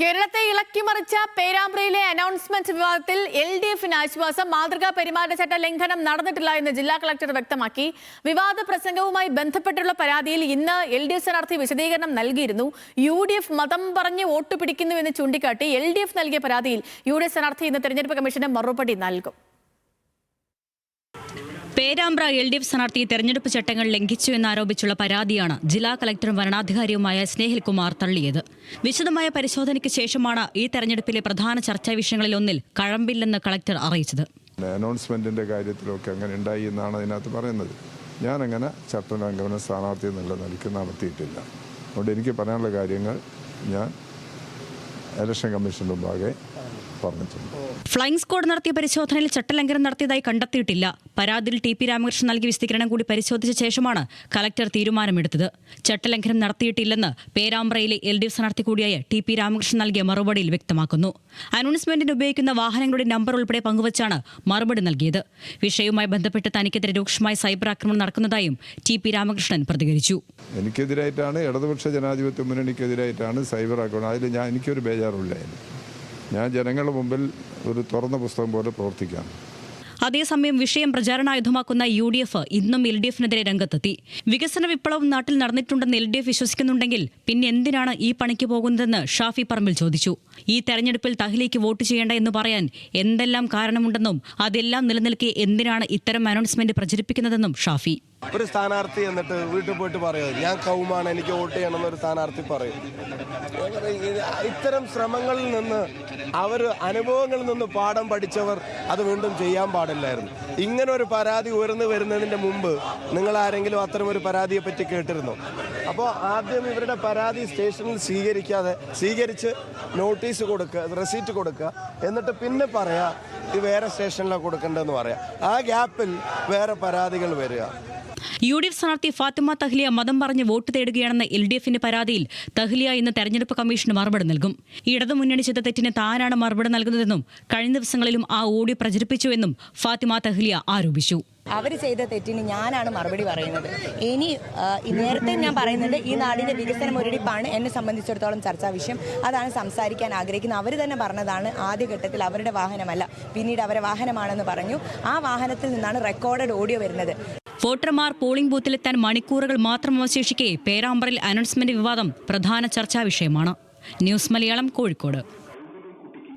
കേരളത്തെ ഇളക്കിമറിച്ച പേരാമ്പ്രയിലെ അനൗൺസ്മെന്റ് വിവാദത്തിൽ LDFന് ആശ്വാസം. മാതൃകാ പെരുമാറ്റച്ചട്ട ലംഘനം നടന്നിട്ടില്ല എന്ന് ജില്ലാ കളക്ടർ വ്യക്തമാക്കി. വിവാദ പ്രസംഗവുമായി ബന്ധപ്പെട്ടുള്ള പരാതിയിൽ ഇന്ന് LDF സ്ഥാനാർത്ഥി വിശദീകരണം നൽകിയിരുന്നു. UDF മതം പറഞ്ഞ് വോട്ട് പിടിക്കുന്നുവെന്ന് ചൂണ്ടിക്കാട്ടി LDF നൽകിയ പരാതിയിൽ UDF സ്ഥാനാർത്ഥി ഇന്ന് തെരഞ്ഞെടുപ്പ് കമ്മീഷന് മറുപടി നൽകും. പേരാമ്പ്ര LDF സ്ഥാനാർത്ഥി തെരഞ്ഞെടുപ്പ് ചട്ടങ്ങൾ ലംഘിച്ചു എന്നാരോപിച്ചുള്ള പരാതിയാണ് ജില്ലാ കളക്ടറും വരണാധികാരിയുമായ സ്നേഹിൽ കുമാർ തള്ളിയത്. വിശദമായ പരിശോധനയ്ക്ക് ശേഷമാണ് ഈ തെരഞ്ഞെടുപ്പിലെ പ്രധാന ചർച്ചാ വിഷയങ്ങളിലൊന്നിൽ കഴമ്പില്ലെന്ന് കളക്ടർ അറിയിച്ചത്. അനൗൺസ്മെന്റിന്റെ കാര്യത്തിലൊക്കെ അങ്ങനെ ഉണ്ടായി എന്നാണ് അതിനകത്ത് പറയുന്നത്. ഞാനങ്ങനെ ചട്ടലംഘന സ്ഥാനാർത്ഥി എന്നുള്ള നിലയ്ക്ക് നടത്തിയിട്ടില്ല. അതുകൊണ്ട് എനിക്ക് പറയാനുള്ള കാര്യങ്ങൾ ഞാൻ ഇലക്ഷൻ കമ്മീഷന്റെ മുമ്പാകെ പറഞ്ഞിട്ടുണ്ട്. ഫ്ലൈയിങ് സ്ക്വാഡ് നടത്തിയ പരിശോധനയിൽ ചട്ടലംഘനം നടത്തിയതായി കണ്ടെത്തിയിട്ടില്ല. പരാതിയിൽ TP രാമകൃഷ്ണൻ നൽകിയ വിശദീകരണം കൂടി പരിശോധിച്ച ശേഷമാണ് കളക്ടർ തീരുമാനമെടുത്തത്. ചട്ടലംഘനം നടത്തിയിട്ടില്ലെന്ന് പേരാമ്പ്രയിലെ LDF സ്ഥാനാർത്ഥി കൂടിയായ TP രാമകൃഷ്ണൻ നൽകിയ മറുപടിയിൽ വ്യക്തമാക്കുന്നു. അനൗൺസ്മെന്റിന് ഉപയോഗിക്കുന്ന വാഹനങ്ങളുടെ നമ്പർ ഉൾപ്പെടെ പങ്കുവച്ചാണ് മറുപടി നൽകിയത്. വിഷയവുമായി ബന്ധപ്പെട്ട് തനിക്കെതിരെ രൂക്ഷമായ സൈബർ ആക്രമണം നടക്കുന്നതായും TP രാമകൃഷ്ണൻ പ്രതികരിച്ചു. എനിക്കെതിരായിട്ടാണ്, ഇടതുപക്ഷ ജനാധിപത്യ മുന്നണിക്കെതിരായിട്ടാണ് സൈബർ ആക്രമണം. അതിൽ എനിക്കൊരു ബേജാറില്ല. ഞാൻ ജനങ്ങളുടെ മുമ്പിൽ ഒരു തുറന്ന പുസ്തകം പോലെ പ്രവർത്തിക്കാം. അതേസമയം വിഷയം പ്രചാരണായുധമാക്കുന്ന UDF ഇന്നും LDFനെതിരെ രംഗത്തെത്തി. വികസന വിപ്ലവം നാട്ടിൽ നടന്നിട്ടുണ്ടെന്ന് LDF വിശ്വസിക്കുന്നുണ്ടെങ്കിൽ പിന്നെ എന്തിനാണ് ഈ പണിക്ക് പോകുന്നതെന്ന് ഷാഫി പറമ്പിൽ ചോദിച്ചു. ഈ തെരഞ്ഞെടുപ്പിൽ തഹ്ലിക്ക് വോട്ട് ചെയ്യേണ്ട എന്ന് പറയാൻ എന്തെല്ലാം കാരണമുണ്ടെന്നും അതെല്ലാം നിലനിൽക്കെ എന്തിനാണ് ഇത്തരം അനൗൺസ്മെന്റ് പ്രചരിപ്പിക്കുന്നതെന്നും ഷാഫി. ഒരു സ്ഥാനാർത്ഥി എന്നിട്ട് വീട്ടിൽ പോയിട്ട് പറയുന്നത് ഞാൻ കൗമാണ്, എനിക്ക് വോട്ട് ചെയ്യണമെന്നൊരു സ്ഥാനാർത്ഥി പറയും. ഇത്തരം ശ്രമങ്ങളിൽ നിന്ന് അനുഭവങ്ങളിൽ നിന്ന് പാഠം പഠിച്ചവർ അത് വീണ്ടും ചെയ്യാൻ പാടില്ലായിരുന്നു. ഇങ്ങനെ ഒരു പരാതി ഉയർന്നു വരുന്നതിൻ്റെ മുമ്പ് നിങ്ങൾ ആരെങ്കിലും അത്തരം ഒരു പരാതിയെ പറ്റി കേട്ടിരുന്നോ? അപ്പോൾ ആദ്യം ഇവരുടെ പരാതി സ്റ്റേഷനിൽ സ്വീകരിച്ച് നോട്ടീസ് കൊടുക്കുക, റെസീറ്റ് കൊടുക്കുക, എന്നിട്ട് പിന്നെ പറയാം ഇത് വേറെ സ്റ്റേഷനിലാണ് കൊടുക്കേണ്ടതെന്ന് പറയാം. ആ ഗ്യാപ്പിൽ വേറെ പരാതികൾ വരിക. UDF സ്ഥാനാർത്ഥി ഫാത്തിമ തഹ്ലിയ മതം പറഞ്ഞ് വോട്ട് തേടുകയാണെന്ന LDFന്റെ പരാതിയിൽ തഹ്ലിയ ഇന്ന് തെരഞ്ഞെടുപ്പ് കമ്മീഷന് മറുപടി നൽകും. ഇടതുമുന്നണി ചെയ്ത തെറ്റിന് താനാണ് മറുപടി നൽകുന്നതെന്നും കഴിഞ്ഞ ദിവസങ്ങളിലും ആ ഓഡിയോ പ്രചരിപ്പിച്ചുവെന്നും ഫാത്തിമ തഹ്ലിയ ആരോപിച്ചു. അവർ ചെയ്ത തെറ്റിന് ഞാനാണ് മറുപടി പറയുന്നത്. ഇനി നേരത്തെ ഞാൻ പറയുന്നത് ഈ നാടിൻ്റെ വികസന മുരടിപ്പാണ് എന്നെ സംബന്ധിച്ചിടത്തോളം ചർച്ചാ വിഷയം. അതാണ് സംസാരിക്കാൻ ആഗ്രഹിക്കുന്നത്. അവർ തന്നെ പറഞ്ഞതാണ് ആദ്യഘട്ടത്തിൽ അവരുടെ വാഹനമല്ല, പിന്നീട് അവരുടെ വാഹനമാണെന്ന് പറഞ്ഞു. ആ വാഹനത്തിൽ നിന്നാണ് റെക്കോർഡഡ് ഓഡിയോ വരുന്നത്. വോട്ടർമാർ പോളിംഗ് ബൂത്തിലെത്താൻ മണിക്കൂറുകൾ മാത്രം അവശേഷിക്കെ പേരാമ്പ്രയിൽ അനൗൺസ്മെന്റ് വിവാദം പ്രധാന ചർച്ചാ വിഷയമാണ്. ന്യൂസ് മലയാളം, കോഴിക്കോട്.